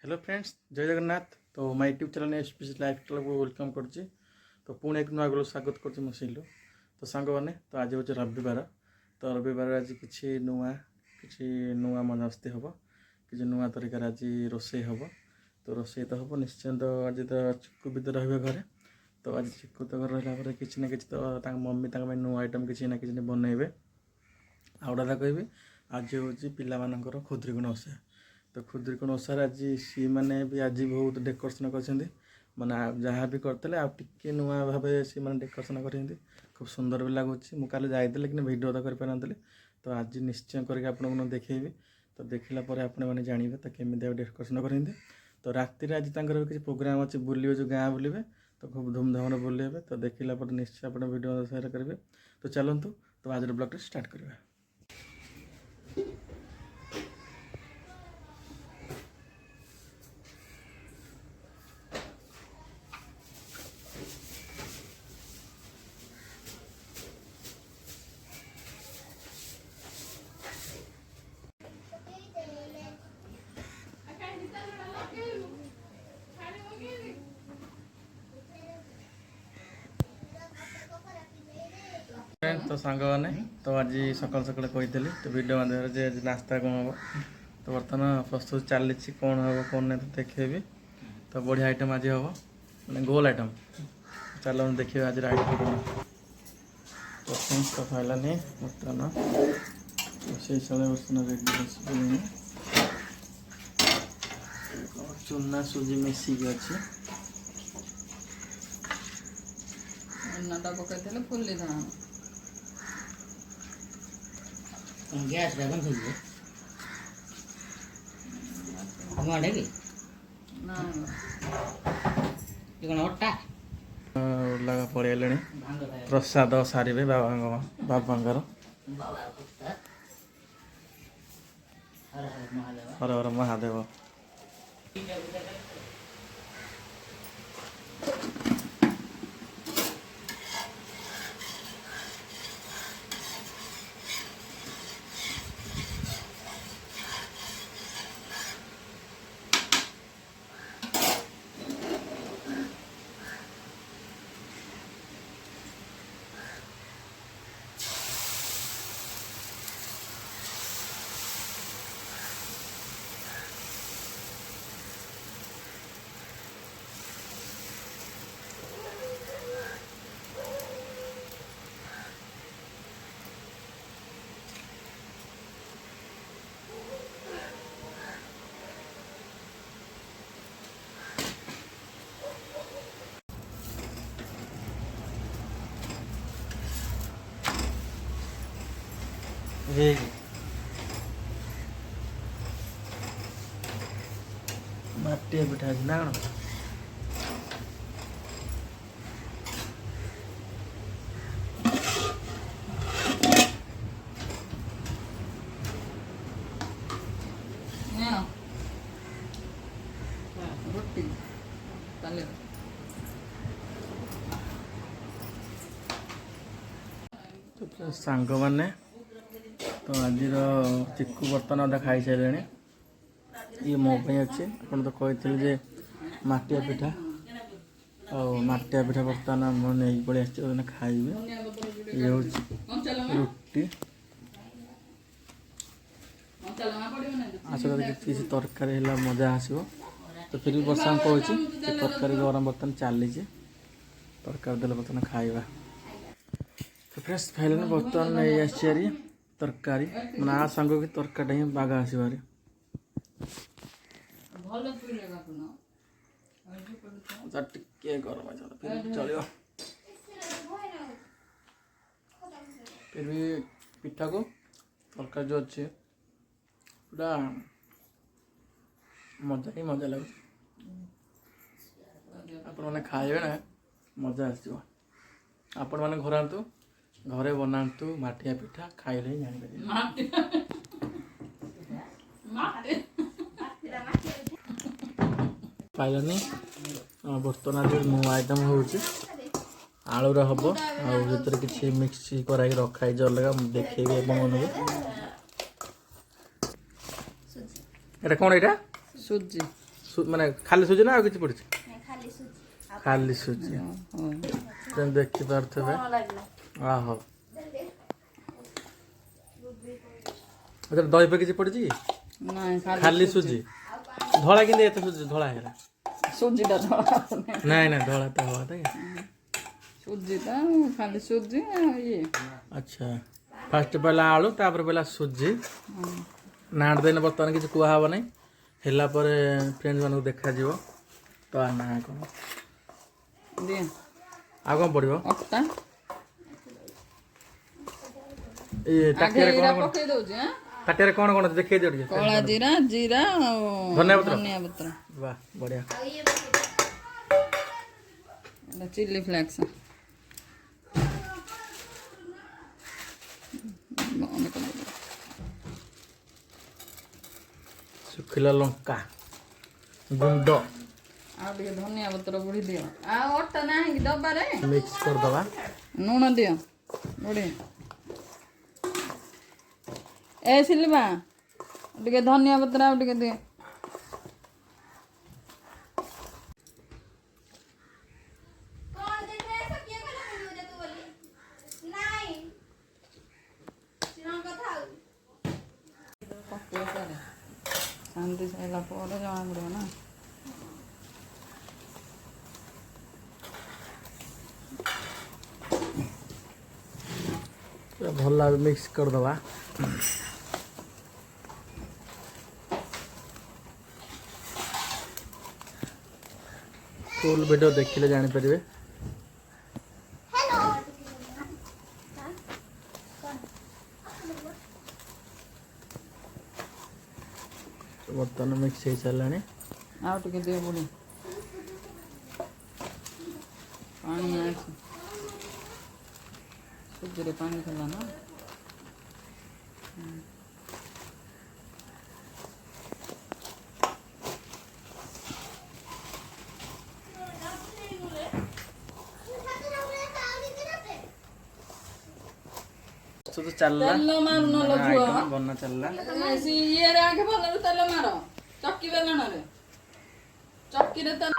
Hello friends, जय जगन्नाथ। तो my YouTube channel SPC life club को वेलकम करछि। तो पुणे एक नुआ स्वागत करछि मो सिलु। तो सांग मैंने तो आज हूँ रविवार। तो रविवार आज किसी नुआ मजामस्ती हम कि नुआ तरीका आज रोषे हम। तो रोषे तो हम निश्चय। तो आज तो चिक्कू भी तो रही घरे। तो आज चिक्कू तो घर रहा किसी ना कि तो मम्मी नुआ आइटम किसी ना कि बनइबे। आउटा कहि आज हूँ पिलाମାନଙ୍କର ଖୁଦୁରୁକୁଣୀ ଓଷା। तो ଖୁଦୁରୁକୁଣୀ ओषार आज सी मैंने भी आज बहुत डेकोरेशन कर माने जहाँ भी करते आगे नुआ भाव सी मैंने डेकोरेशन कर खूब सुंदर भी लगुच। मुझे जाइए लेकिन वीडियो तो कर तो आज निश्चय करके देखेबी। तो देखला आपने जानवे तो केमी डेकोरेशन कर। तो राति आज किसी प्रोग्राम अच्छे बुले जो गाँ बुले तो खूब धूमधाम बुले। तो देखला निश्चय आप वीडियो शेयर करेंगे। तो चलतु तो आज ब्लॉग स्टार्ट करवा। तो सांग मैंने तो आज सकाल सकाल कही तो वीडियो माध्यम नास्ता कौन हम। तो बर्तमान प्रस्तुत चली कौन हम कौन नहीं तो देखेबी। तो बढ़िया आइटम आज हम मैंने गोल आइटम। चलो देखिए आज आइटम कौन। तो खाइलानी बर्तमान से रेडी चूना सुजी मिसिक अच्छे पकड़ फुल गैस बन थी हमारे भी कौन अट्टा लगा पड़े प्रसाद सारे बाबांगर हर हर महादेव। माटिया पिठा ना तो सांग मैंने तो आज चिक्कू बर्तन अधा खाई सारे। ये मो अच्छे आप तो कही मटिया पिठा मटिया पिठा बर्तमान नहीं पड़े खाइबे। ये हूँ रुटी आस किसी तरकारी मजा आसो। तो फिर भी बर्षा कहूँ तरकारी गरम बर्तमान चली तरकारी देले बर्तमान खाइबा। तो फ्रेश खाइले बर्तमान नहीं आसरी तरकारी मैंने आ सांग की तरकारी ही बाग आसबारी टे गरम चलो। फिर भी पिठा को तरकारी जो अच्छे पूरा मजा ही मजा लगे। आपने खाइबे ना मजा आसो। आपण मैंने घर आतु घरे बनातु माटिया पिठा खाइले ही जानी पाइलानी। बर्तमान आज नुआ आइटम हूँ आलूर हम आर कि मिक्स कराई रखाई अलग देखेबी ये कौन यहाँ सुजी ମାନେ ଖାଲି ସୁଜି ନା ଆଉ କିଛି ପଡ଼ିଛି? ଖାଲି ସୁଜି ଖାଲି ସୁଜି ଯେମିତି ଦେଖିପାରୁଥିବେ। ଓହୋ ଏଥିରେ ଦହି ଫହି କିଛି ପଡ଼ିଛି କି? ନାଇଁ ଖାଲି ସୁଜି ଧଳା କିନ୍ତୁ ଏତେ ସୁଜି ଧଳା ହେଇଗଲା। ସୁଜିଟା ଧଳା ନାଇଁ ନାଇଁ ଧଳା ତ ହବା କି ସୁଜିଟା ଖାଲି ସୁଜି ଆଉ ଇଏ ଆଚ୍ଛା ଫାଷ୍ଟ ପଇଲା ଆଳୁ ତାପରେ ପଇଲା ସୁଜି ନାଟ ଦେଇନେ ବର୍ତ୍ତମାନ କିଛି କୁହାହବ ନାହିଁ ହେଲା ପରେ ଫ୍ରେଣ୍ଡ ମାନଙ୍କୁ ଦେଖାଯିବ ତ ନା କ'ଣ ଦିଅ ଆଉ କ'ଣ ପଡ଼ିବ? ଅଟା ଏଇ ଆଗେ ତାଟିଆରେ ଏଇଟା କ'ଣ କ'ଣ ପକେଇ ଦଉଛି ତାଟିଆରେ କ'ଣ କ'ଣ ଦେଖେଇ ଦିଅ ଟିକେ। କଳା ଜିରା ଜିରା ଆଉ ଧନିଆ ପତ୍ର? ଧନିଆ ପତ୍ର ବାହ ବଢ଼ିଆ। ଏଇଟା ଚିଲି ଫ୍ଲେକ୍ସ ଶୁଖିଲା ଲଙ୍କା ଗୁଣ୍ଡ ଆଉ ଟିକେ ଧନିଆ ପତ୍ର ବୁଡ଼ି ଦିଅ ଆଉ ଅଟା ନାହିଁ କି ଡବାରେ ମିକ୍ସ କରିଦେବା। ଲୁଣ ଦିଅ ବୁଢ଼ୀ ଏ ସିଲିବା ଟିକେ ଧନିଆ ପତ୍ର ଆଉ ଟିକେ ଦିଅ ଶାନ୍ତି ସାରିଲା ପରେ ଜଣା ପଡ଼ିବ ନା ଭଲ ଭାବେ ମିକ୍ସ କରିଦେବା। ଫୁଲ୍ ଭିଡ଼ିଓ ଦେଖିଲେ ଜାଣିପାରିବେ। ବର୍ତ୍ତମାନ ମିକ୍ସ ହେଇସାରିଲାଣି। ଆଉ ଟିକେ ଦିଅ ବୁଢ଼ୀ ପାଣି ଅଛି ସୁଜିରେ ପାଣି ଥିଲା ନା ତ ଚାଲିଲା ତେଲ ମାରୁନ ଲୋ ଝୁଅ ବନା ଚାଲିଲା। ଇଏରେ ଆଗେ ଭଲରେ ତେଲ ମାର ଚକି ବେଲଣରେ ଚକିରେ ତେଲ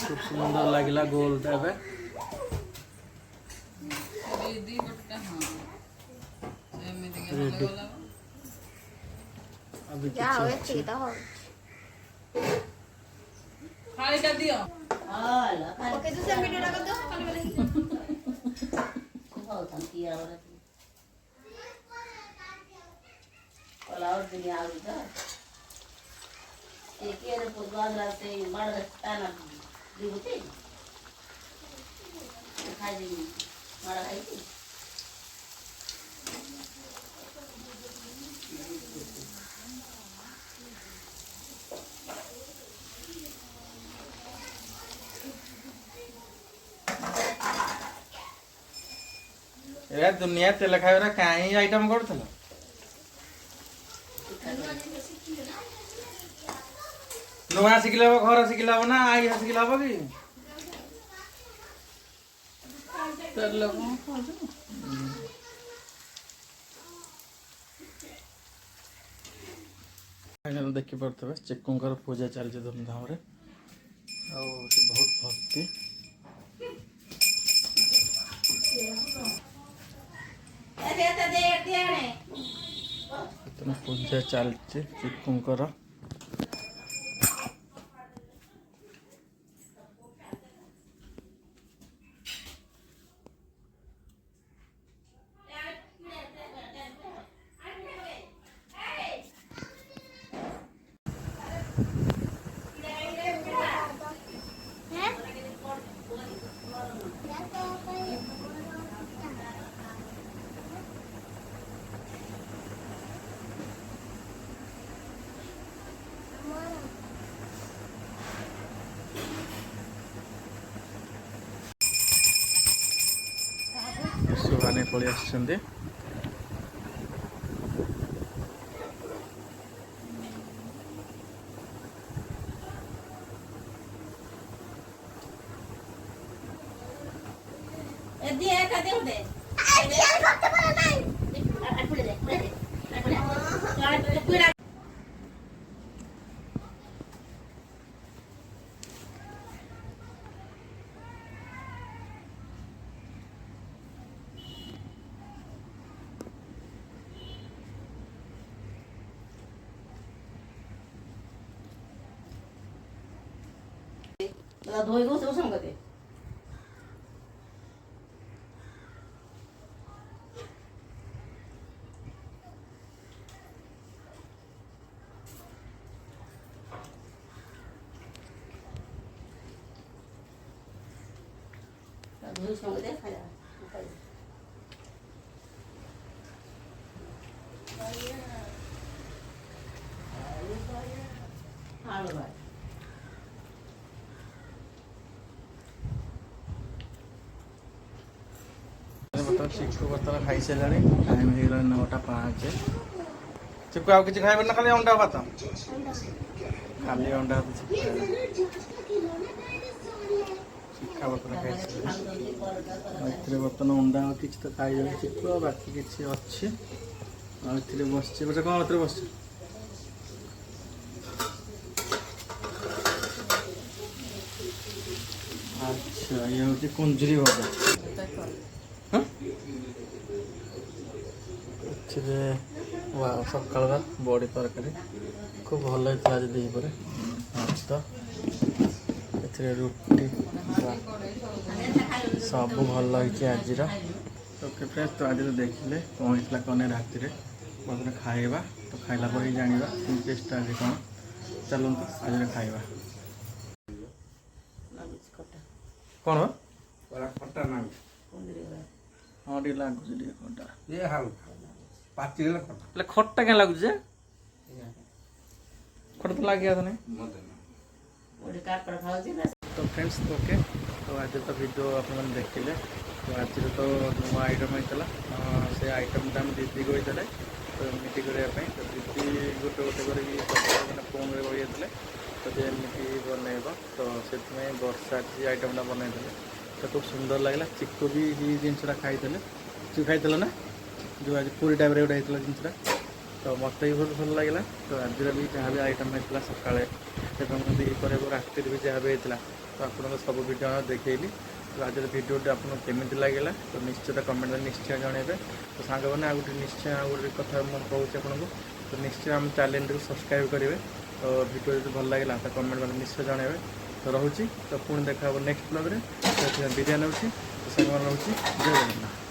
খুব সুন্দর লাগিলা গোলটা ଏବେ ଦି ପଟଟା ହଁ ସେମିତି ଗଲା अभी ଯାଉ ଏତିକି ତ ହଉ ଥାଳିଟା ଦିଅ ପକେଇ ଦେ ସେ ଭିଡ଼ିଓଟା କରିଦିଅ ଖାଲି ବେଲେ ଏ ଦୁନିଆ ତେଲ ଖାଇବାର କାହିଁ ଆଇଟମ କରୁଥିଲ? ନୂଆ ଶିଖିଲେ ହବ ଘର ଶିଖିଲେ ହବ ନା ଆଇ ଶିଖିଲେ ହବ କି? ତେଲ କ'ଣ ଖାଉଛୁ ଦେଖିପାରୁଥିବେ ଚିକୁଙ୍କର ପୂଜା ଚାଲିଛି ଧୁମଧାମରେ ଆଉ ସେ ବହୁତ ଭକ୍ତି ପୂଜା ଚାଲିଛି ଚିକୁଙ୍କର। ସୁହାନି ପଳେଇ ଆସିଛନ୍ତି। ଧୋଇ ଦଉ ସବୁ ସଙ୍ଗତେ ଧୋଇ ସଙ୍ଗତେ ଖାଇବା ଆଳୁ ଭାଇ ବର୍ତ୍ତମାନ ଚିକୁ ବର୍ତ୍ତମାନ ଖାଇସାରିଲାଣି ଟାଇମ୍ ହେଇଗଲାଣି 9:05 ଚିକୁ ଆଉ କିଛି ଖାଇବେ ନା ଖାଲି ଅଣ୍ଡା ଭାତ ଖାଲି ଅଣ୍ଡା ଭାତ ଚିକା ବର୍ତ୍ତମାନ ଖାଇସାରିଲାଣି ଏଥିରେ ବର୍ତ୍ତମାନ ଅଣ୍ଡା ଆଉ କିଛି ତ ଖାଇଯାଉଛି ଚିକୁ ଆଉ ବାକି କିଛି ଅଛି ଆଉ ଏଥିରେ ବସିଛି ବୋଧେ କ'ଣ ଏଥିରେ ବସିଛି ଆଚ୍ଛା ଇଏ ହେଉଛି କୁଞ୍ଜୁରି ଭଜା ଏଥିରେ ସକାଳର ବଡ଼ି ତରକାରୀ খুব ଭଲ ହେଇଥିଲା ଆଜି ଦ୍ୱିପହରେ ଭାତ ଏଥିରେ ରୁଟି ସବୁ ଭଲ ହେଇଛି ଆଜିର ଓକେ ଫ୍ରେଣ୍ଡସ୍ ତ ଆଜି ତ ଦେଖିଲେ କ'ଣ ହେଇଥିଲା କ'ଣ ରାତିରେ ବର୍ତ୍ତମାନ ଖାଇବା ତ ଖାଇଲା ପରେ ହିଁ ଜାଣିବା ଟେଷ୍ଟ ଆଜି କ'ଣ ଚାଲନ୍ତୁ ଆଜିର ଖାଇବା କ'ଣ ଖଟା ନାହିଁ ହଁ ଟିକେ ଲାଗୁଛି ଟିକେ ଖଟା ଇଏ ହାଲକା ପାଚିଗଲେ ଖଟା ହେଲେ ଖଟା କାଁ ଲାଗୁଛି ଯେ ଖଟା ତ ଲାଗିବା ତ ନାହିଁ ମତେ ନା ଗୋଟେ କାକଡ଼ ଖାଉଛି ତ ଫ୍ରେଣ୍ଡସ୍ ଓକେ ତ ଆଜି ତ ଭିଡ଼ିଓ ଆପଣମାନେ ଦେଖିଲେ ତ ଆଜିର ତ ନୂଆ ଆଇଟମ୍ ହେଇଥିଲା ସେ ଆଇଟମ୍ଟା ଆମେ ଦିଦି କହିଥିଲେ ତ ଏମିତି କରିବା ପାଇଁ ତ ଦିଦି ଗୋଟେ ଗୋଟେ କରିକି ମାନେ ଫୋନ୍ରେ କହିଥିଲେ ତ ଯେ ଏମିତି ବନେଇବ ତ ସେଥିପାଇଁ ବର୍ଷା ସେ ଆଇଟମ୍ଟା ବନେଇଥିଲେ ତ ଖୁବ୍ ସୁନ୍ଦର ଲାଗିଲା ଚିକୁ ବି ଏଇ ଜିନିଷଟା ଖାଇଥିଲେ ଚିକୁ ଖାଇଥିଲେ ନା ଯେଉଁ ଆଜି ପୁରୀ ଟାଇପ୍ରେ ଗୋଟେ ହେଇଥିଲା ଜିନିଷଟା ତ ମୋତେ ବି ବହୁତ ଭଲ ଲାଗିଲା ତ ଆଜିର ବି ଯାହା ବି ଆଇଟମ୍ ହେଇଥିଲା ସକାଳେ ଏବଂ ଦ୍ୱିପହରେ ରାତିରେ ବି ଯାହା ବି ହେଇଥିଲା ତ ଆପଣଙ୍କ ସବୁ ଭିଡ଼ିଓ ଦେଖେଇଲି ତ ଆଜିର ଭିଡ଼ିଓଟି ଆପଣଙ୍କୁ କେମିତି ଲାଗିଲା ତ ନିଶ୍ଚିତ କମେଣ୍ଟରେ ନିଶ୍ଚୟ ଜଣାଇବେ ତ ସାଙ୍ଗମାନେ ଆଉ ଗୋଟେ ନିଶ୍ଚୟ ଆଉ ଗୋଟେ କଥା ମୁଁ କହୁଛି ଆପଣଙ୍କୁ ତ ନିଶ୍ଚୟ ଆମ ଚ୍ୟାନେଲଟିକୁ ସବସ୍କ୍ରାଇବ୍ କରିବେ ତ ଭିଡ଼ିଓ ଯଦି ଭଲ ଲାଗିଲା ତ କମେଣ୍ଟ ମାନେ ନିଶ୍ଚୟ ଜଣାଇବେ ତ ରହୁଛି ତ ପୁଣି ଦେଖା ହେବ ନେକ୍ସଟ ବ୍ଲଗ୍ରେ ତ ବିରିୟାନୀ ହେଉଛି ତ ସାଙ୍ଗମାନେ ରହୁଛି ଜୟ ଜଗନ୍ନାଥ।